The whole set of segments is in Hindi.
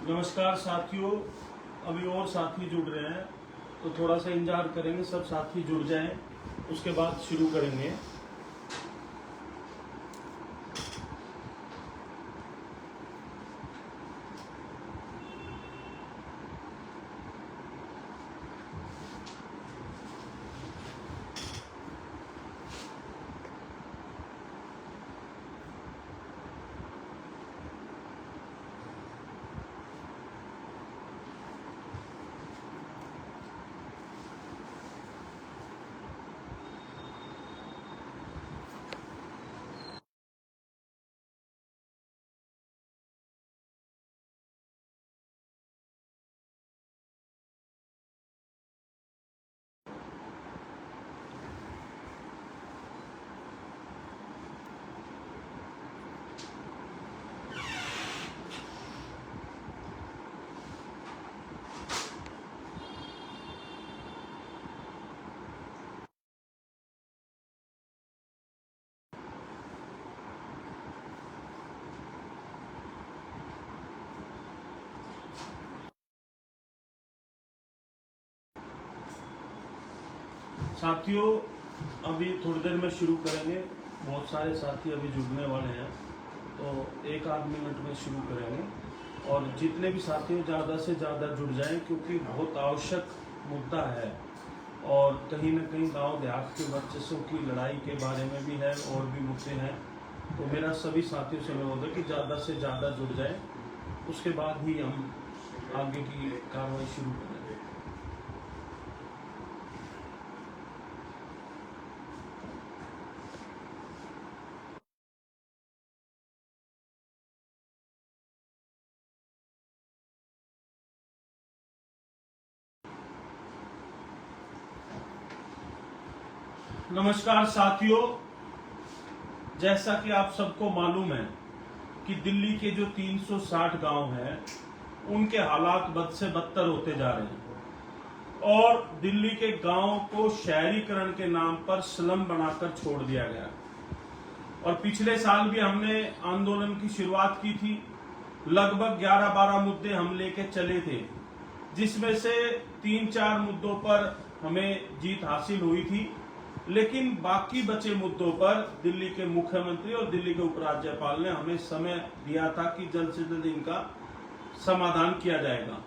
नमस्कार साथियों, अभी और साथी जुड़ रहे हैं तो थोड़ा सा इंतजार करेंगे, सब साथी जुड़ जाएं, उसके बाद शुरू करेंगे। साथियों, अभी थोड़ी देर में शुरू करेंगे। बहुत सारे साथी अभी जुड़ने वाले हैं तो 1 आध मिनट में शुरू करेंगे और जितने भी साथी हो ज़्यादा से ज़्यादा जुड़ जाएं, क्योंकि बहुत आवश्यक मुद्दा है और कहीं ना कहीं गांव देहात के वर्चस्व की लड़ाई के बारे में भी है और भी मुद्दे हैं। तो मेरा सभी साथियों से अनुरोध है कि ज़्यादा से ज़्यादा जुड़ जाएं, उसके बाद ही हम आगे की कार्रवाई शुरू करेंगे। नमस्कार साथियों, जैसा कि आप सबको मालूम है कि दिल्ली के जो 360 गांव हैं उनके हालात बद से बदतर होते जा रहे हैं और दिल्ली के गांव को शहरीकरण के नाम पर स्लम बनाकर छोड़ दिया गया। और पिछले साल भी हमने आंदोलन की शुरुआत की थी। लगभग 11-12 मुद्दे हम लेके चले थे, जिसमें से 3-4 मुद्दों पर हमें जीत हासिल हुई थी, लेकिन बाकी बचे मुद्दों पर दिल्ली के मुख्यमंत्री और दिल्ली के उपराज्यपाल ने हमें समय दिया था कि जल्द से जल्द इनका समाधान किया जाएगा।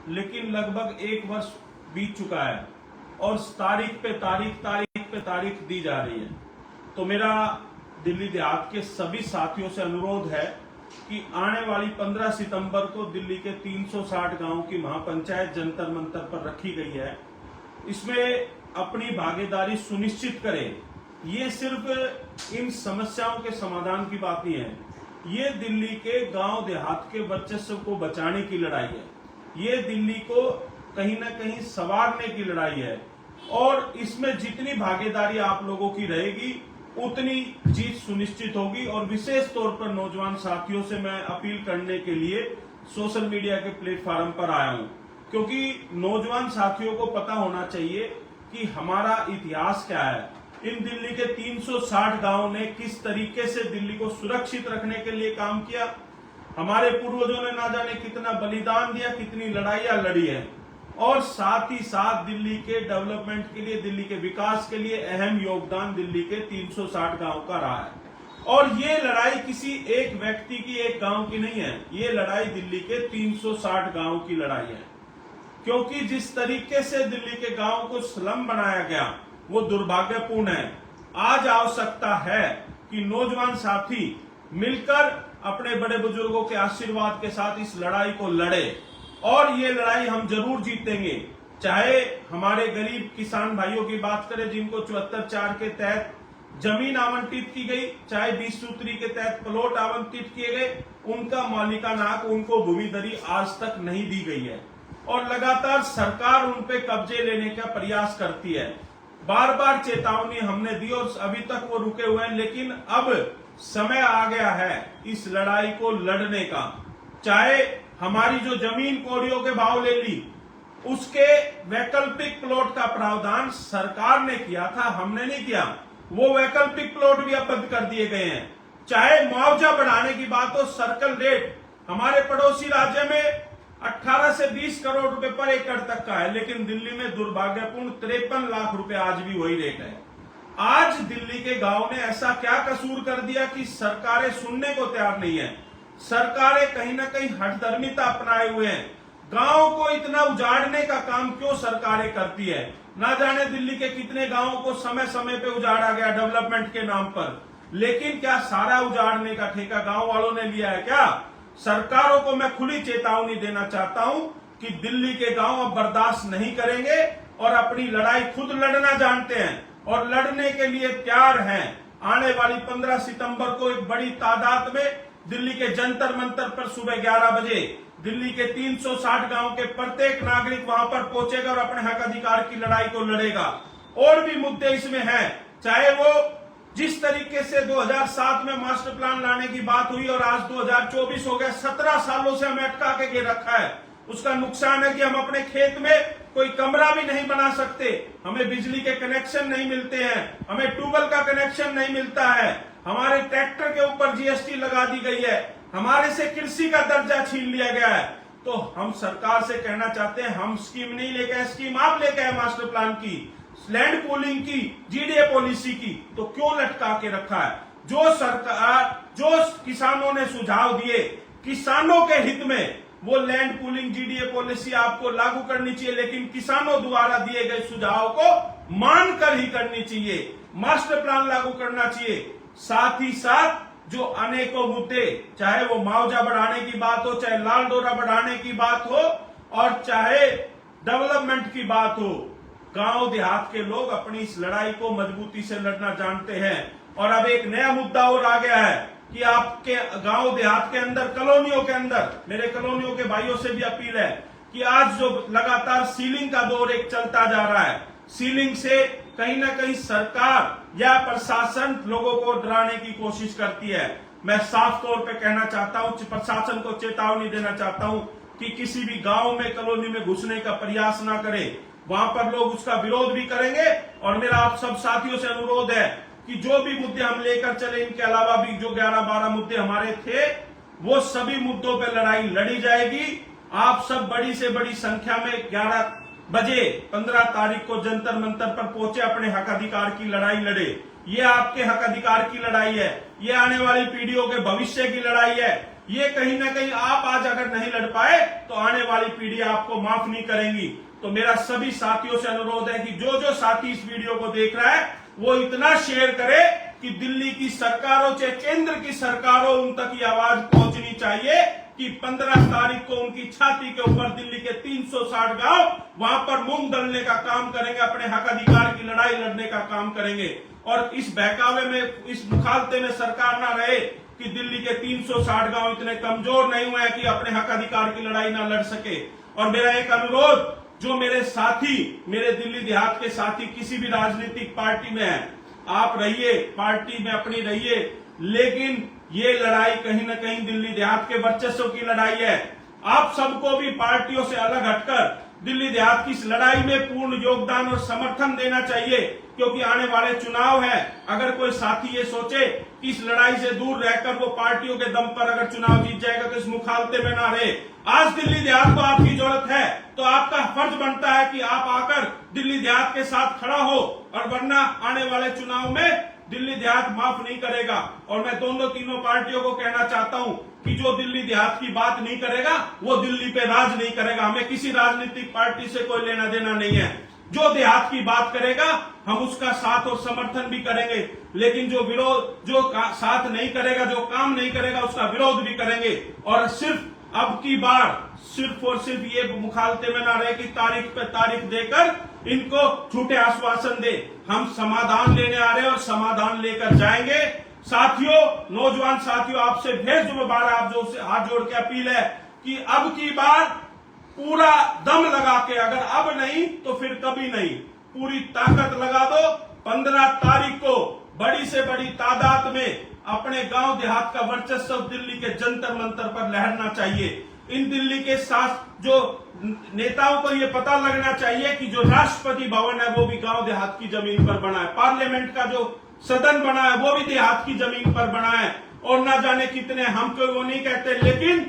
लेकिन लगभग 1 वर्ष बीत चुका है और तारीख पे तारीख दी जा रही है। तो मेरा दिल्ली देहात के सभी साथियों से अनुरोध है कि आने वाली 15 सितंबर को दिल्ली के 360 गांव की महापंचायत जंतर मंतर पर रखी गई है, इसमें अपनी भागीदारी सुनिश्चित करें। ये सिर्फ इन समस्याओं के समाधान की बात नहीं है, ये दिल्ली के गांव देहात के वर्चस्व को बचाने की लड़ाई है, ये दिल्ली को कहीं ना कहीं संवारने की लड़ाई है। और इसमें जितनी भागीदारी आप लोगों की रहेगी उतनी जीत सुनिश्चित होगी। और विशेष तौर पर नौजवान साथियों से मैं अपील करने के लिए सोशल मीडिया के प्लेटफॉर्म पर आया हूं, क्योंकि नौजवान साथियों को पता होना चाहिए कि हमारा इतिहास क्या है। इन दिल्ली के 360 गांव ने किस तरीके से दिल्ली को सुरक्षित रखने के लिए काम किया। हमारे पूर्वजों ने ना जाने कितना बलिदान दिया, कितनी लड़ाइयां लड़ी है, और साथ ही साथ दिल्ली के डेवलपमेंट के लिए, दिल्ली के विकास के लिए अहम योगदान दिल्ली के 360 गांव का रहा है। और ये लड़ाई किसी एक व्यक्ति की, एक गांव की नहीं है, ये लड़ाई दिल्ली के 360 गांव की लड़ाई है। क्योंकि जिस तरीके से दिल्ली के गांव को स्लम बनाया गया वो दुर्भाग्यपूर्ण है। आज आवश्यकता है कि नौजवान साथी मिलकर अपने बड़े बुजुर्गों के आशीर्वाद के साथ इस लड़ाई को लड़े, और ये लड़ाई हम जरूर जीतेंगे। चाहे हमारे गरीब किसान भाइयों की बात करें जिनको 74(4) के तहत जमीन आवंटित की गई, चाहे 20 सूत्री के तहत प्लॉट आवंटित किए गए, उनका मालिकाना हक, उनको भूमिदरी आज तक नहीं दी गई है और लगातार सरकार उन पे कब्जे लेने का प्रयास करती है। बार बार चेतावनी हमने दी और अभी तक वो रुके हुए हैं, लेकिन अब समय आ गया है इस लड़ाई को लड़ने का। चाहे हमारी जो जमीन कौड़ियों के भाव ले ली, उसके वैकल्पिक प्लॉट का प्रावधान सरकार ने किया था, हमने नहीं किया, वो वैकल्पिक प्लॉट भी अब बंद कर दिए गए हैं। चाहे मुआवजा बढ़ाने की बात हो, सर्कल रेट, हमारे पड़ोसी राज्य में 18 से 20 करोड़ रुपए पर एकड़ तक का है, लेकिन दिल्ली में दुर्भाग्यपूर्ण 53 लाख रुपए आज भी वही रेट है। आज दिल्ली के गांव ने ऐसा क्या कसूर कर दिया कि सरकारें सुनने को तैयार नहीं है। सरकारें कहीं ना कहीं हठधर्मिता अपनाए हुए हैं। गांव को इतना उजाड़ने का काम क्यों सरकारें करती है? ना जाने दिल्ली के कितने गांवों को समय समय पे उजाड़ा गया डेवलपमेंट के नाम पर, लेकिन क्या सारा उजाड़ने का ठेका गांव वालों ने लिया है क्या? सरकारों को मैं खुली चेतावनी देना चाहता हूं कि दिल्ली के गांव अब बर्दाश्त नहीं करेंगे और अपनी लड़ाई खुद लड़ना जानते हैं और लड़ने के लिए तैयार हैं। आने वाली 15 सितंबर को एक बड़ी तादाद में दिल्ली के जंतर मंतर पर सुबह 11 बजे दिल्ली के 360 गांव के प्रत्येक नागरिक वहां पर पहुंचेगा और अपने हक अधिकार की लड़ाई को लड़ेगा। और भी मुद्दे इसमें हैं, चाहे वो जिस तरीके से 2007 में मास्टर प्लान लाने की बात हुई और आज 2024 हो गया, 17 सालों से हमें अटका के रखा है। उसका नुकसान है कि हम अपने खेत में कोई कमरा भी नहीं बना सकते, हमें बिजली के कनेक्शन नहीं मिलते हैं, हमें ट्यूबवेल का कनेक्शन नहीं मिलता है, हमारे ट्रैक्टर के ऊपर जीएसटी लगा दी गई है, हमारे से कृषि का दर्जा छीन लिया गया है। तो हम सरकार से कहना चाहते हैं, हम स्कीम नहीं लेके आए, स्कीम आप लेके आए मास्टर प्लान की, लैंड पूलिंग की, जीडीए पॉलिसी की, तो क्यों लटका के रखा है? जो सरकार, जो किसानों ने सुझाव दिए किसानों के हित में, वो लैंड पूलिंग जीडीए पॉलिसी आपको लागू करनी चाहिए, लेकिन किसानों द्वारा दिए गए सुझाव को मानकर ही करनी चाहिए। मास्टर प्लान लागू करना चाहिए। साथ ही साथ जो अनेकों मुद्दे, चाहे वो मुआवजा बढ़ाने की बात हो, चाहे लाल डोरा बढ़ाने की बात हो और चाहे डेवलपमेंट की बात हो, गांव देहात के लोग अपनी इस लड़ाई को मजबूती से लड़ना जानते हैं। और अब एक नया मुद्दा और आ गया है कि आपके गांव देहात के अंदर, कॉलोनियों के अंदर, मेरे कॉलोनियों के भाइयों से भी अपील है कि आज जो लगातार सीलिंग का दौर एक चलता जा रहा है, सीलिंग से कहीं ना कहीं सरकार या प्रशासन लोगों को डराने की कोशिश करती है। मैं साफ तौर पे कहना चाहता हूं, प्रशासन को चेतावनी देना चाहता हूं कि किसी भी गांव में, कॉलोनी में घुसने का प्रयास ना करे। वहां पर लोग उसका विरोध भी करेंगे और मेरा आप सब साथियों से अनुरोध है कि जो भी मुद्दे हम लेकर चले, इनके अलावा भी जो 11-12 मुद्दे हमारे थे, वो सभी मुद्दों पर लड़ाई लड़ी जाएगी। आप सब बड़ी से बड़ी संख्या में 11 बजे 15 तारीख को जंतर मंतर पर पहुंचे, अपने हक अधिकार की लड़ाई लड़े। ये आपके हक अधिकार की लड़ाई है, ये आने वाली पीढ़ियों के भविष्य की लड़ाई है। ये कहीं ना कहीं आप आज अगर नहीं लड़ पाए तो आने वाली पीढ़ी आपको माफ नहीं करेंगी। तो मेरा सभी साथियों से अनुरोध है कि जो जो साथी इस वीडियो को देख रहा है वो इतना शेयर करे कि दिल्ली की सरकारों से केंद्र की सरकारों उन तक ये आवाज पहुंचनी चाहिए कि 15 तारीख को उनकी छाती के ऊपर दिल्ली के 360 गांव वहां पर मूंग दलने का काम करेंगे, अपने हक अधिकार की लड़ाई लड़ने का काम करेंगे। और इस बहकावे में, इस मुखालते में सरकार ना रहे कि दिल्ली के 360 गांव इतने कमजोर नहीं हुए हैं कि अपने हक अधिकार की लड़ाई ना लड़ सके। और मेरा एक अनुरोध, जो मेरे साथी, मेरे दिल्ली देहात के साथी किसी भी राजनीतिक पार्टी में है, आप रहिए, पार्टी में अपनी रहिए, लेकिन ये लड़ाई कहीं ना कहीं दिल्ली देहात के वर्चस्व की लड़ाई है। आप सबको भी पार्टियों से अलग हटकर दिल्ली देहात की इस लड़ाई में पूर्ण योगदान और समर्थन देना चाहिए, क्योंकि आने वाले चुनाव है। अगर कोई साथी ये सोचे कि इस लड़ाई से दूर रहकर वो पार्टियों के दम पर अगर चुनाव जीत जाएगा तो इस मुखालते में ना रहे। आज दिल्ली देहात को आपकी जरूरत है, तो आपका फर्ज बनता है कि आप आकर दिल्ली देहात के साथ खड़ा हो, और वरना आने वाले चुनाव में दिल्ली देहात माफ नहीं करेगा। और मैं दोनों तीनों पार्टियों को कहना चाहता हूं कि जो दिल्ली देहात की बात नहीं करेगा वो दिल्ली पे राज नहीं करेगा। हमें किसी राजनीतिक पार्टी से कोई लेना देना नहीं है। जो देहात की बात करेगा हम उसका साथ और समर्थन भी करेंगे, लेकिन जो विरोध, जो साथ नहीं करेगा, जो काम नहीं करेगा, उसका विरोध भी करेंगे। और सिर्फ अब की बार सिर्फ और सिर्फ ये मुखालते में ना रहे कि तारीख पे तारीख देकर इनको झूठे आश्वासन दे। हम समाधान लेने आ रहे हैं और समाधान लेकर जाएंगे। साथियों, नौजवान साथियों, आपसे फिर दोबारा आप जो हाथ जोड़ के अपील है कि अब की बार पूरा दम लगा के, अगर अब नहीं तो फिर कभी नहीं, पूरी ताकत लगा दो। 15 तारीख को बड़ी से बड़ी तादाद में अपने गांव देहात का वर्चस्व दिल्ली के जंतर मंतर पर लहरना चाहिए। इन दिल्ली के साथ जो नेताओं को ये पता लगना चाहिए कि जो राष्ट्रपति भवन है वो भी गांव देहात की जमीन पर बना है, पार्लियामेंट का जो सदन बना है वो भी देहात की जमीन पर बना है। और ना जाने कितने, हम कोई वो नहीं कहते, लेकिन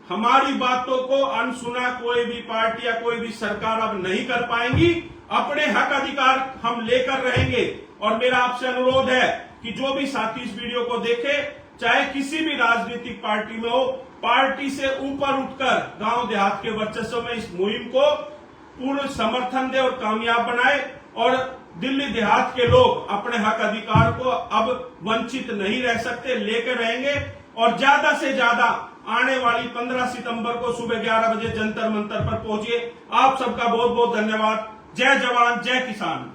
हमारी बातों को अनसुना कोई भी पार्टी या कोई भी सरकार अब नहीं कर पाएंगी। अपने हक अधिकार हम लेकर रहेंगे। और मेरा आपसे अनुरोध है कि जो भी साथी इस वीडियो को देखे, चाहे किसी भी राजनीतिक पार्टी में हो, पार्टी से ऊपर उठकर गांव देहात के वर्चस्व में इस मुहिम को पूर्ण समर्थन दे और कामयाब बनाए। और दिल्ली देहात के लोग अपने हक अधिकार को अब वंचित नहीं रह सकते, लेकर रहेंगे। और ज्यादा से ज्यादा आने वाली 15 सितंबर को सुबह 11 बजे जंतर मंतर पर पहुंचिए। आप सबका बहुत बहुत धन्यवाद। जय जवान, जय किसान।